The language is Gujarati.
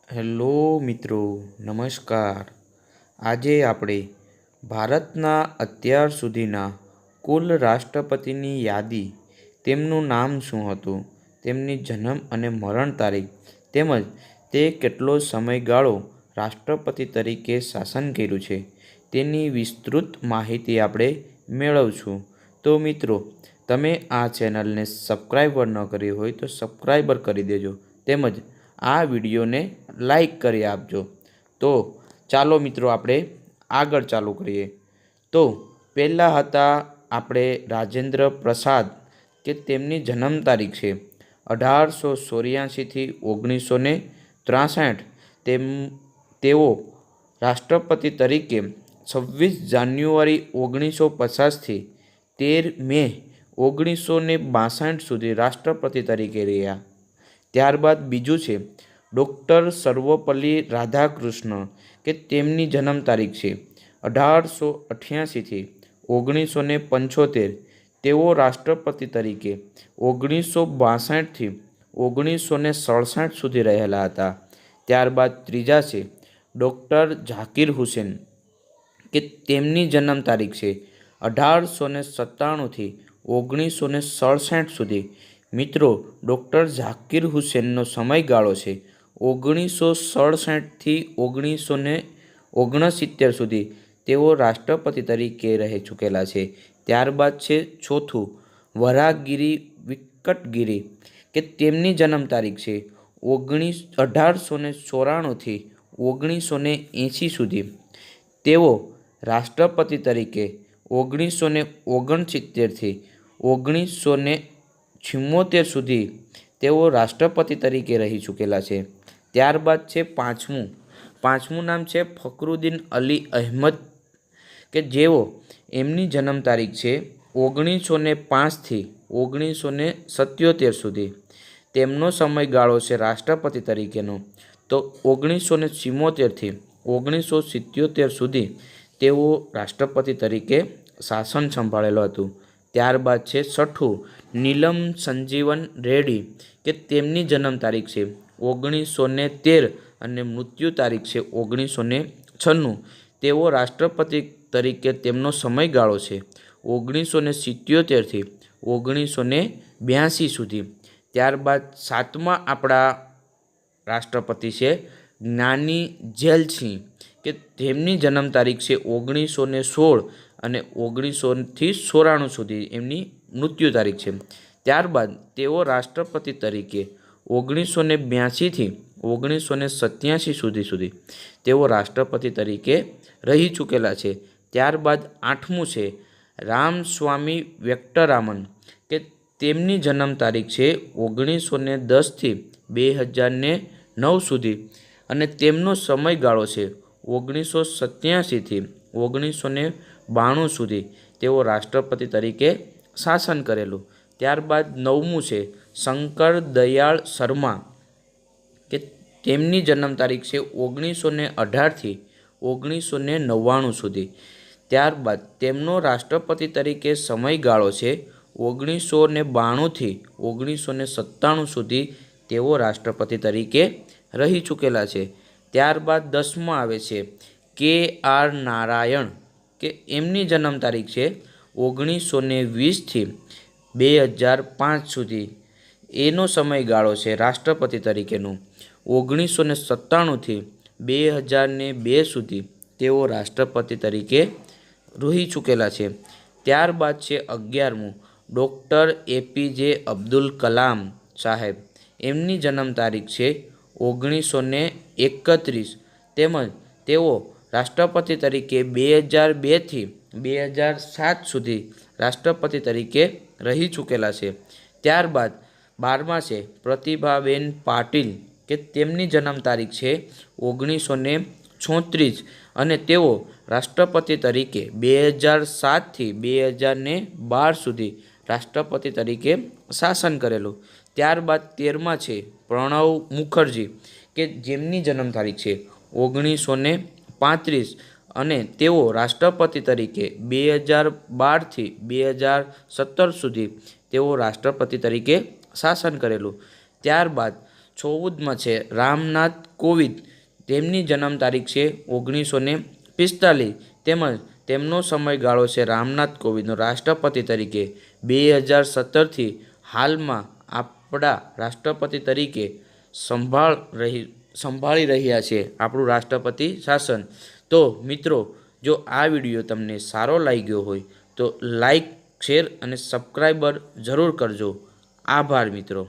હેલો મિત્રો, નમસ્કાર। આજે આપણે ભારતના અત્યાર સુધીના કુલ રાષ્ટ્રપતિની યાદી, તેમનું નામ શું હતું, તેમની જન્મ અને મરણ તારીખ તેમજ તે કેટલો સમયગાળો રાષ્ટ્રપતિ તરીકે શાસન કર્યું છે તેની વિસ્તૃત માહિતી આપણે મેળવશું। તો મિત્રો, તમે આ ચેનલને સબસ્ક્રાઈબર ન કરી હોય તો સબસ્ક્રાઈબર કરી દેજો તેમજ આ વિડીયોને લાઈક કરી આપજો। તો ચાલો મિત્રો, આપણે આગળ ચાલુ કરીએ। તો પહેલાં હતા આપણે રાજેન્દ્ર પ્રસાદ, કે તેમની જન્મ તારીખ છે 1884થી 1963। તેઓ રાષ્ટ્રપતિ તરીકે 26 જાન્યુઆરી 1950થી 13 મે 1962 સુધી રાષ્ટ્રપતિ તરીકે રહ્યા। ત્યારબાદ બીજું છે ડૉક્ટર સર્વપલ્લી રાધાકૃષ્ણ, કે તેમની જન્મ તારીખ છે 1888થી 1975। તેઓ રાષ્ટ્રપતિ તરીકે 1962થી 1967 સુધી રહેલા હતા। ત્યારબાદ ત્રીજા છે ડૉક્ટર ઝાકિર હુસેન, કે તેમની જન્મ તારીખ છે 1897થી 1967 સુધી। મિત્રો, ડૉક્ટર ઝાકિર હુસેનનો સમયગાળો છે 1967થી 1969 સુધી તેઓ રાષ્ટ્રપતિ તરીકે રહી ચૂકેલા છે। ત્યારબાદ છે ચોથું વરાહગીરી વિકટગીરી, કે તેમની જન્મ તારીખ છે 1894થી 1980 સુધી। તેઓ રાષ્ટ્રપતિ તરીકે 1969થી 1974 સુધી તેઓ રાષ્ટ્રપતિ તરીકે રહી ચૂકેલા છે। ત્યારબાદ છે પાંચમું નામ છે ફખરુદ્દીન અલી અહેમદ, કે જેઓ એમની જન્મ તારીખ છે 1905થી 1977 સુધી। તેમનો સમયગાળો છે રાષ્ટ્રપતિ તરીકેનો તો 1974થી 1977 સુધી તેઓ રાષ્ટ્રપતિ તરીકે શાસન સંભાળેલું હતું। ત્યારબાદ છે છઠ્ઠું નીલમ સંજીવન રેડ્ડી, કે તેમની જન્મ તારીખ છે 1913 અને મૃત્યુ તારીખ છે 1996। તેઓ રાષ્ટ્રપતિ તરીકે તેમનો સમયગાળો છે 1977થી 1982 સુધી। ત્યારબાદ સાતમા આપણા રાષ્ટ્રપતિ છે જ્ઞાની ઝૈલ સિંહ, કે તેમની જન્મ તારીખ છે 1916 અને 1994 સુધી એમની મૃત્યુ તારીખ છે। ત્યારબાદ તેઓ રાષ્ટ્રપતિ તરીકે 1982થી 1987 સુધી તેઓ રાષ્ટ્રપતિ તરીકે રહી ચૂકેલા છે। ત્યારબાદ આઠમું છે રામસ્વામી વેંકટરામન, કે તેમની જન્મ તારીખ છે 1910થી 2009 સુધી અને તેમનો સમયગાળો છે 1987થી 1992 સુધી તેઓ રાષ્ટ્રપતિ તરીકે શાસન કરેલું। ત્યારબાદ નવમું છે શંકર દયાળ શર્મા, કે તેમની જન્મ તારીખ છે 1918થી 1999 સુધી। ત્યારબાદ તેમનો રાષ્ટ્રપતિ તરીકે સમયગાળો છે 1992થી 1997 સુધી તેઓ રાષ્ટ્રપતિ તરીકે રહી ચૂકેલા છે। ત્યારબાદ દસમા આવે છે કે.આર. નારાયણ, કે એમની જન્મ તારીખ છે 1920થી 2005 સુધી। એનો સમયગાળો છે રાષ્ટ્રપતિ તરીકેનો 1997થી 2002 સુધી તેઓ રાષ્ટ્રપતિ તરીકે રહી ચૂકેલા છે। ત્યારબાદ છે 11મું ડૉક્ટર એપીજે અબ્દુલ કલામ સાહેબ, એમની જન્મ તારીખ છે 1931 તેમજ તેઓ રાષ્ટ્રપતિ તરીકે 2002થી 2007 સુધી રાષ્ટ્રપતિ તરીકે રહી ચૂકેલા છે। ત્યારબાદ 12મા છે પ્રતિભાબેન પાટીલ, કે તેમની જન્મ તારીખ છે 1936 અને તેઓ રાષ્ટ્રપતિ તરીકે 2007થી 2012 સુધી રાષ્ટ્રપતિ તરીકે શાસન કરેલું। ત્યારબાદ 13મા છે પ્રણવ મુખર્જી, કે જેમની જન્મ તારીખ છે 1935 અને તેઓ રાષ્ટ્રપતિ તરીકે 2012થી 2017 સુધી તેઓ રાષ્ટ્રપતિ તરીકે શાસન કરેલું। ત્યારબાદ 14માં છે રામનાથ કોવિંદ, તેમની જન્મ તારીખ છે 1945, તેમજ તેમનો સમયગાળો છે રામનાથ કોવિંદનો રાષ્ટ્રપતિ તરીકે 2017થી હાલમાં આપણા રાષ્ટ્રપતિ તરીકે સંભાળી રહ્યા છે આપણું રાષ્ટ્રપતિ શાસન. તો મિત્રો, જો આ વિડીયો તમને સારો લાગ્યો હોય તો લાઈક, શેર અને સબસ્ક્રાઈબર જરૂર કરજો. આભાર મિત્રો.